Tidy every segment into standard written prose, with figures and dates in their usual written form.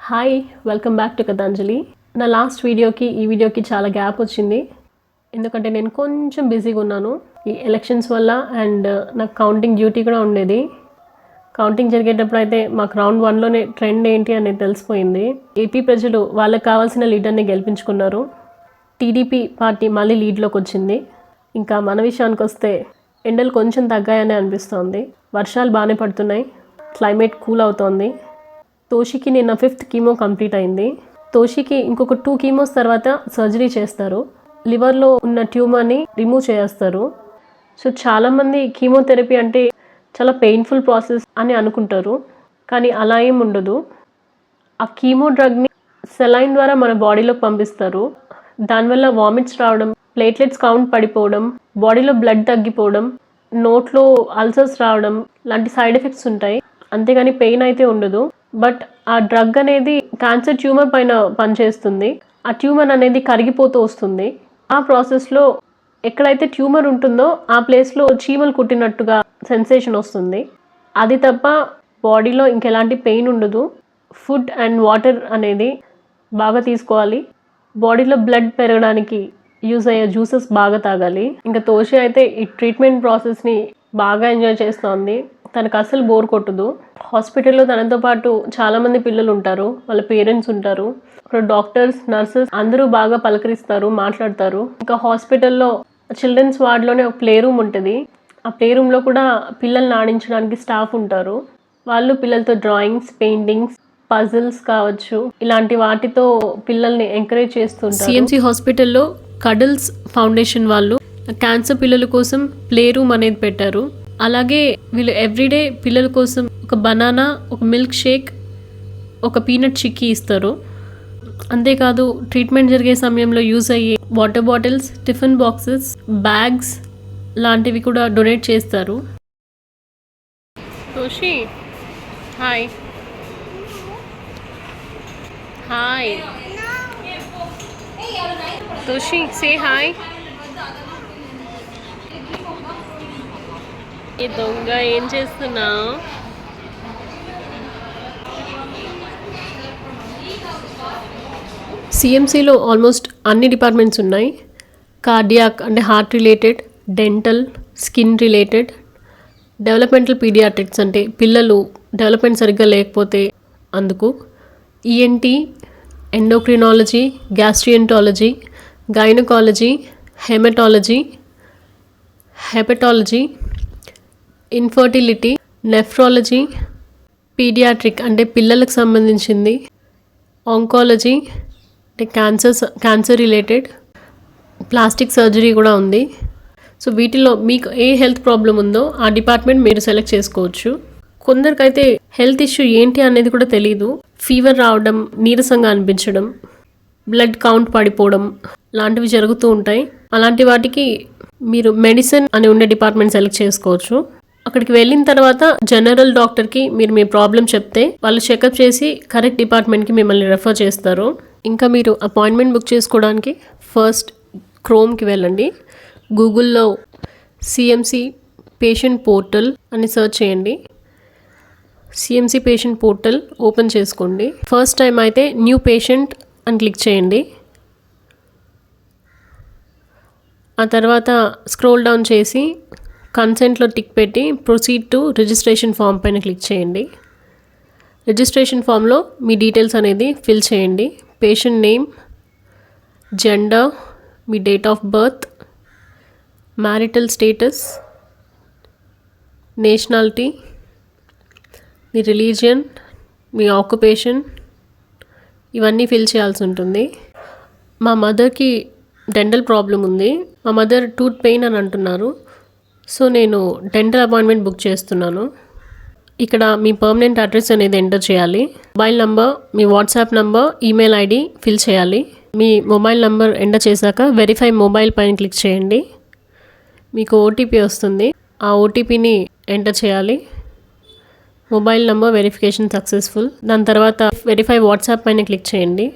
Hi welcome back to Kathanjali. నా last వీడియోకి ఈ వీడియోకి చాలా గ్యాప్ వచ్చింది, ఎందుకంటే నేను కొంచెం బిజీగా ఉన్నాను ఈ ఎలక్షన్స్ వల్ల. అండ్ నాకు కౌంటింగ్ డ్యూటీ కూడా ఉండేది. కౌంటింగ్ జరిగేటప్పుడు అయితే మాకు రౌండ్ 1లోనే ట్రెండ్ ఏంటి అనేది తెలిసిపోయింది. ఏపీ ప్రజలు వాళ్ళకి కావాల్సిన లీడర్ని గెలిపించుకున్నారు. టీడీపీ పార్టీ మళ్ళీ లీడ్లోకి వచ్చింది. ఇంకా మన విషయానికి వస్తే ఎండలు కొంచెం తగ్గాయనే అనిపిస్తోంది. వర్షాలు బాగానే పడుతున్నాయి, క్లైమేట్ కూల్ అవుతోంది. తోషికి నిన్న 5th కీమో కంప్లీట్ అయింది. తోషికి ఇంకొక 2 కీమోస్ తర్వాత సర్జరీ చేస్తారు. లివర్లో ఉన్న ట్యూమర్ని రిమూవ్ చేస్తారు. సో చాలామంది కీమోథెరపీ అంటే చాలా పెయిన్ఫుల్ ప్రాసెస్ అని అనుకుంటారు, కానీ అలా ఏం ఉండదు. ఆ కీమో డ్రగ్ని సెలైన్ ద్వారా మన బాడీలోకి పంపిస్తారు. దానివల్ల వామిట్స్ రావడం, ప్లేట్లెట్స్ కౌంట్ పడిపోవడం, బాడీలో బ్లడ్ తగ్గిపోవడం, నోట్లో అల్సర్స్ రావడం లాంటి సైడ్ ఎఫెక్ట్స్ ఉంటాయి. అంతేగాని పెయిన్ అయితే ఉండదు. బట్ ఆ డ్రగ్ అనేది క్యాన్సర్ ట్యూమర్ పైన పనిచేస్తుంది. ఆ ట్యూమర్ అనేది కరిగిపోతూ వస్తుంది. ఆ ప్రాసెస్లో ఎక్కడైతే ట్యూమర్ ఉంటుందో ఆ ప్లేస్లో చీమలు కుట్టినట్టుగా సెన్సేషన్ వస్తుంది. అది తప్ప బాడీలో ఇంకెలాంటి పెయిన్ ఉండదు. ఫుడ్ అండ్ వాటర్ అనేది బాగా తీసుకోవాలి. బాడీలో బ్లడ్ పెరగడానికి యూజ్ అయ్యే జ్యూసెస్ బాగా తాగాలి. ఇంకా తోషి అయితే ఈ ట్రీట్మెంట్ ప్రాసెస్ని బాగా ఎంజాయ్ చేస్తోంది. తనకు అసలు బోర్ కొట్టదు. హాస్పిటల్లో తనతో పాటు చాలామంది పిల్లలు ఉంటారు, వాళ్ళ పేరెంట్స్ ఉంటారు. అక్కడ డాక్టర్స్, నర్సెస్ అందరూ బాగా పలకరిస్తారు, మాట్లాడతారు. ఇంకా హాస్పిటల్లో చిల్డ్రన్స్ వార్డ్లోనే ఒక ప్లే రూమ్ ఉంటుంది. ఆ ప్లే రూమ్లో కూడా పిల్లల్ని ఆడించడానికి స్టాఫ్ ఉంటారు. వాళ్ళు పిల్లలతో డ్రాయింగ్స్, పెయింటింగ్స్, పజిల్స్ కావచ్చు, ఇలాంటి వాటితో పిల్లల్ని ఎంకరేజ్ చేస్తుంటారు. సిఎంసి హాస్పిటల్లో కడల్స్ ఫౌండేషన్ వాళ్ళు క్యాన్సర్ పిల్లల కోసం ప్లే రూమ్ అనేది పెట్టారు. అలాగే వీళ్ళు ఎవ్రీడే పిల్లల కోసం ఒక బనానా, ఒక మిల్క్ షేక్, ఒక పీనట్ చిక్కీ ఇస్తారు. అంతేకాదు ట్రీట్మెంట్ జరిగే సమయంలో యూజ్ అయ్యే water bottles, tiffin boxes, bags లాంటివి కూడా డొనేట్ చేస్తారు. Toshi hi hi Toshi say hi. ఈ దొంగ ఏం చేస్తున్నావు? సిఎంసిలో ఆల్మోస్ట్ అన్ని డిపార్ట్మెంట్స్ ఉన్నాయి. కార్డియాక్ అంటే heart related, dental, skin related, developmental paediatrics అంటే పిల్లలు డెవలప్మెంట్ సరిగ్గా లేకపోతే అందుకు, ENT, endocrinology, gastroenterology, gynaecology, hepatology, infertility, nephrology, paediatric అంటే పిల్లలకు సంబంధించింది, ఆంకాలజీ అంటే క్యాన్సర్ రిలేటెడ్, ప్లాస్టిక్ సర్జరీ కూడా ఉంది. సో వీటిలో మీకు ఏ హెల్త్ ప్రాబ్లం ఉందో ఆ డిపార్ట్మెంట్ మీరు సెలెక్ట్ చేసుకోవచ్చు. కొందరికైతే హెల్త్ ఇష్యూ ఏంటి అనేది కూడా తెలియదు. ఫీవర్ రావడం, నీరసంగా అనిపించడం, బ్లడ్ కౌంట్ పడిపోవడం లాంటివి జరుగుతూ ఉంటాయి. అలాంటి వాటికి మీరు మెడిసిన్ అని ఉండే డిపార్ట్మెంట్ సెలెక్ట్ చేసుకోవచ్చు. అక్కడికి వెళ్ళిన తర్వాత జనరల్ డాక్టర్కి మీరు మీ ప్రాబ్లం చెప్తే వాళ్ళు చెకప్ చేసి కరెక్ట్ డిపార్ట్మెంట్కి మిమ్మల్ని రెఫర్ చేస్తారు. ఇంకా మీరు అపాయింట్మెంట్ బుక్ చేసుకోవడానికి ఫస్ట్ క్రోమ్కి వెళ్ళండి. గూగుల్లో సిఎంసి పేషెంట్ పోర్టల్ అని సెర్చ్ చేయండి. సిఎంసి పేషెంట్ పోర్టల్ ఓపెన్ చేసుకోండి. ఫస్ట్ టైం అయితే న్యూ పేషెంట్ అని క్లిక్ చేయండి. ఆ తర్వాత స్క్రోల్ డౌన్ చేసి కన్సెంట్లో టిక్ పెట్టి ప్రొసీడ్ టు రిజిస్ట్రేషన్ ఫామ్ పైన క్లిక్ చేయండి. రిజిస్ట్రేషన్ ఫామ్లో మీ డీటెయిల్స్ అనేది ఫిల్ చేయండి. Patient name, gender, me date of birth, marital status, nationality, me religion, me occupation, ఇవన్నీ ఫిల్ చేయాల్సి ఉంటుంది. మా మదర్కి డెంటల్ ప్రాబ్లం ఉంది. మా మదర్ టూత్ పెయిన్ అని అంటున్నారు. సో నేను డెంటల్ అపాయింట్మెంట్ బుక్ చేస్తున్నాను. ఇక్కడ మీ పర్మనెంట్ అడ్రస్ అనేది ఎంటర్ చేయాలి. మొబైల్ నంబర్, మీ WhatsApp number, email ID fill చేయాలి. మీ మొబైల్ నంబర్ ఎంటర్ చేశాక వెరిఫై మొబైల్ పైన క్లిక్ చేయండి. మీకు ఓటీపీ వస్తుంది. ఆ ఓటీపీని ఎంటర్ చేయాలి. Mobile number verification successful. దాని తర్వాత వెరిఫై వాట్సాప్ పైన క్లిక్ చేయండి.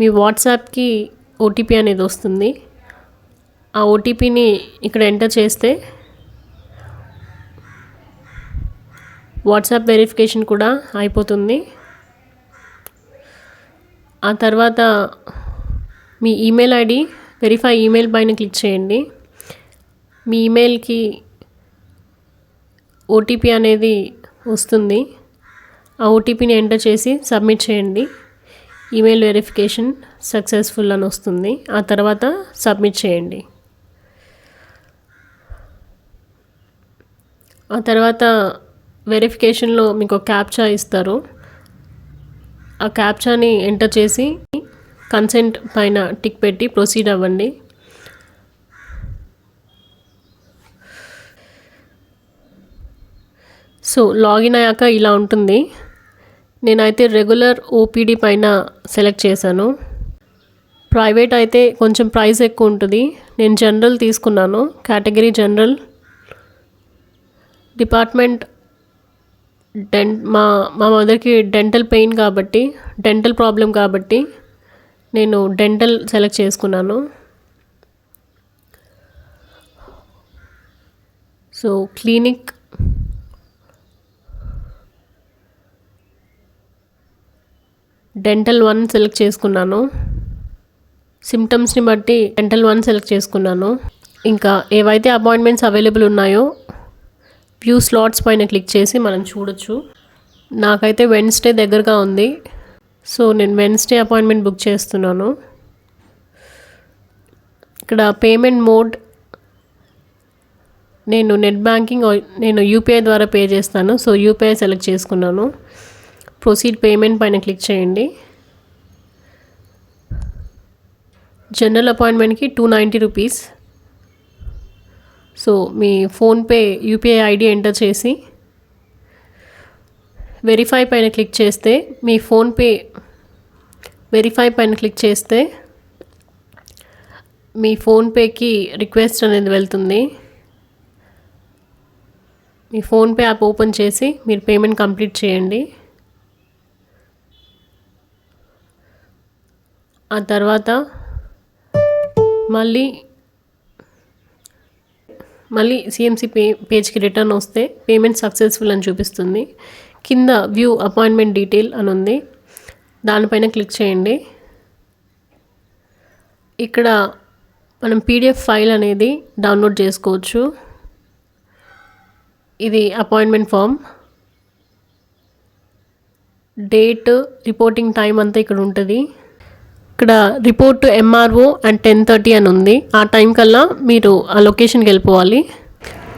మీ వాట్సాప్కి ఓటీపీ అనేది వస్తుంది. ఆ ఓటీపీని ఇక్కడ ఎంటర్ చేస్తే వాట్సాప్ వెరిఫికేషన్ కూడా అయిపోతుంది. ఆ తర్వాత మీ ఈమెయిల్ ఐడి వెరిఫై ఈమెయిల్ పైన క్లిక్ చేయండి. మీ ఈమెయిల్కి ఓటీపీ అనేది వస్తుంది. ఆ ఓటీపీని ఎంటర్ చేసి సబ్మిట్ చేయండి. ఈమెయిల్ వెరిఫికేషన్ సక్సెస్ఫుల్ అని వస్తుంది. ఆ తర్వాత సబ్మిట్ చేయండి. ఆ తర్వాత వెరిఫికేషన్లో మీకు ఒక క్యాప్చా ఇస్తారు. ఆ క్యాప్చాని ఎంటర్ చేసి కన్సెంట్ పైన టిక్ పెట్టి ప్రొసీడ్ అవ్వండి. సో లాగిన్ అయ్యాక ఇలా ఉంటుంది. నేనైతే రెగ్యులర్ ఓపీడీ పైన సెలెక్ట్ చేశాను. ప్రైవేట్ అయితే కొంచెం ప్రైస్ ఎక్కువ ఉంటుంది. నేను జనరల్ తీసుకున్నాను, కేటగిరీ జనరల్. డిపార్ట్మెంట్ మా మదర్కి డెంటల్ పెయిన్ కాబట్టి, డెంటల్ ప్రాబ్లం కాబట్టి నేను డెంటల్ సెలెక్ట్ చేసుకున్నాను. సో క్లినిక్ డెంటల్ 1 సెలెక్ట్ చేసుకున్నాను. సిమ్టమ్స్ని బట్టి డెంటల్ 1 సెలెక్ట్ చేసుకున్నాను. ఇంకా ఏవైతే అపాయింట్మెంట్స్ అవైలబుల్ ఉన్నాయో వ్యూ స్లాట్స్ పైన క్లిక్ చేసి మనం చూడొచ్చు. నాకైతే వెన్స్డే దగ్గరగా ఉంది. సో నేను వెన్స్డే అపాయింట్మెంట్ బుక్ చేస్తున్నాను. ఇక్కడ పేమెంట్ మోడ్ నేను నెట్ బ్యాంకింగ్, నేను యూపీఐ ద్వారా పే చేస్తాను. సో యూపీఐ సెలెక్ట్ చేసుకున్నాను. ప్రొసీడ్ పేమెంట్ పైన క్లిక్ చేయండి. జనరల్ అపాయింట్మెంట్కి 290 రూపీస్. సో మీ ఫోన్పే యూపీఐ ఐడి ఎంటర్ చేసి వెరిఫై పైన క్లిక్ చేస్తే, మీ ఫోన్పే వెరిఫై పైన క్లిక్ చేస్తే మీ ఫోన్పేకి రిక్వెస్ట్ అనేది వెళ్తుంది. మీ ఫోన్పే యాప్ ఓపెన్ చేసి మీరు పేమెంట్ కంప్లీట్ చేయండి. ఆ తర్వాత మళ్ళీ సిఎంసి పేజ్కి రిటర్న్ వస్తే పేమెంట్ సక్సెస్ఫుల్ అని చూపిస్తుంది. కింద వ్యూ అపాయింట్మెంట్ డీటెయిల్ అని ఉంది, దానిపైన క్లిక్ చేయండి. ఇక్కడ మనం పీడిఎఫ్ ఫైల్ అనేది డౌన్లోడ్ చేసుకోవచ్చు. ఇది appointment form, date, reporting time అంతా ఇక్కడ ఉంటుంది. ఇక్కడ రిపోర్ట్ ఎంఆర్ఓ అండ్ 10:30 అని ఉంది. ఆ టైం కల్లా మీరు ఆ లొకేషన్కి వెళ్ళిపోవాలి.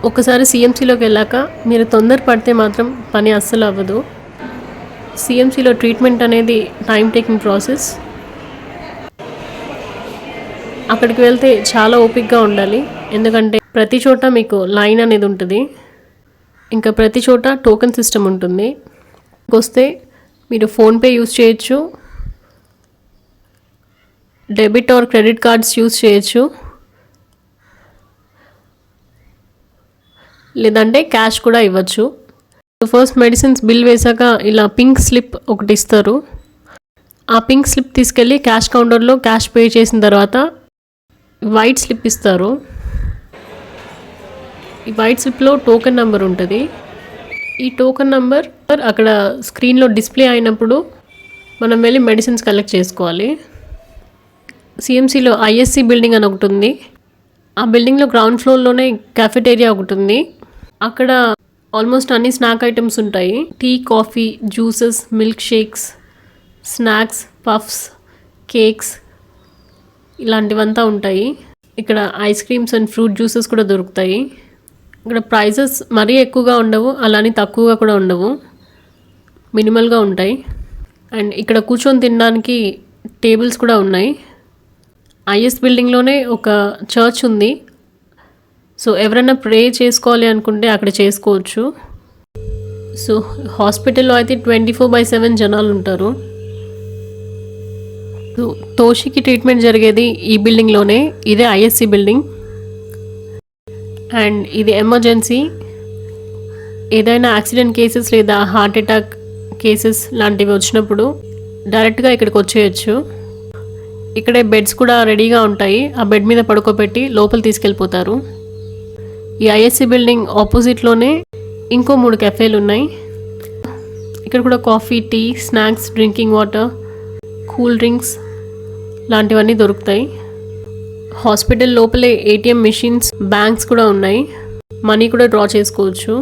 ఒకసారి సిఎంసిలోకి వెళ్ళాక మీరు తొందరపడితే మాత్రం పని అస్సలు అవ్వదు. సిఎంసిలో ట్రీట్మెంట్ అనేది టైం టేకింగ్ ప్రాసెస్. అక్కడికి వెళ్తే చాలా ఓపికగా ఉండాలి, ఎందుకంటే ప్రతి చోట మీకు లైన్ అనేది ఉంటుంది. ఇంకా ప్రతి చోట టోకెన్ సిస్టమ్ ఉంటుంది. వస్తే మీరు ఫోన్పే యూజ్ చేయొచ్చు, debit or credit cards use చేయొచ్చు, లేదంటే క్యాష్ కూడా ఇవ్వచ్చు. ఫస్ట్ మెడిసిన్స్ బిల్ వేసాక ఇలా పింక్ స్లిప్ ఒకటి ఇస్తారు. ఆ పింక్ స్లిప్ తీసుకెళ్ళి క్యాష్ కౌంటర్లో క్యాష్ పే చేసిన తర్వాత వైట్ స్లిప్ ఇస్తారు. ఈ వైట్ స్లిప్లో టోకెన్ నెంబర్ ఉంటుంది. ఈ టోకెన్ నెంబర్ అక్కడ స్క్రీన్లో డిస్ప్లే అయినప్పుడు మనం వెళ్ళి మెడిసిన్స్ కలెక్ట్ చేసుకోవాలి. సిఎంసిలో ఐఎస్సి బిల్డింగ్ అని ఒకటి ఉంది. ఆ బిల్డింగ్లో గ్రౌండ్ ఫ్లోర్లోనే క్యాఫెటేరియా ఒకటి ఉంది. అక్కడ ఆల్మోస్ట్ అన్ని స్నాక్ ఐటమ్స్ ఉంటాయి. Tea, coffee, juices, milk shakes, snacks, puffs, cakes ఇలాంటివంతా ఉంటాయి. ఇక్కడ ice creams and fruit juices కూడా దొరుకుతాయి. ఇక్కడ ప్రైజెస్ మరీ ఎక్కువగా ఉండవు, అలానే తక్కువగా కూడా ఉండవు, మినిమల్గా ఉంటాయి. అండ్ ఇక్కడ కూర్చొని తినడానికి టేబుల్స్ కూడా ఉన్నాయి. ఐఎస్ బిల్డింగ్లోనే ఒక చర్చ్ ఉంది. సో ఎవరైనా ప్రే చేసుకోవాలి అనుకుంటే అక్కడ చేసుకోవచ్చు. సో హాస్పిటల్లో అయితే 24/7 జనాలు ఉంటారు. సో తోషికి ట్రీట్మెంట్ జరిగేది ఈ బిల్డింగ్లోనే. ఇదే ఐఎస్సి బిల్డింగ్. అండ్ ఇది ఎమర్జెన్సీ, ఏదైనా యాక్సిడెంట్ కేసెస్ లేదా హార్ట్ అటాక్ కేసెస్ లాంటివి వచ్చినప్పుడు డైరెక్ట్గా ఇక్కడికి వచ్చేయచ్చు. ఇక్కడే బెడ్స్ కూడా రెడీగా ఉంటాయి. ఆ బెడ్ మీద పడుకోబెట్టి లోపల తీసుకెళ్ళిపోతారు. ఈ ఐఎస్సి బిల్డింగ్ ఆపోజిట్లోనే ఇంకో 3 కెఫేలు ఉన్నాయి. ఇక్కడ కూడా coffee, tea, snacks, drinking water, cool drinks లాంటివన్నీ దొరుకుతాయి. హాస్పిటల్ లోపలే ఏటీఎం మెషిన్స్, బ్యాంక్స్ కూడా ఉన్నాయి. మనీ కూడా డ్రా చేసుకోవచ్చు.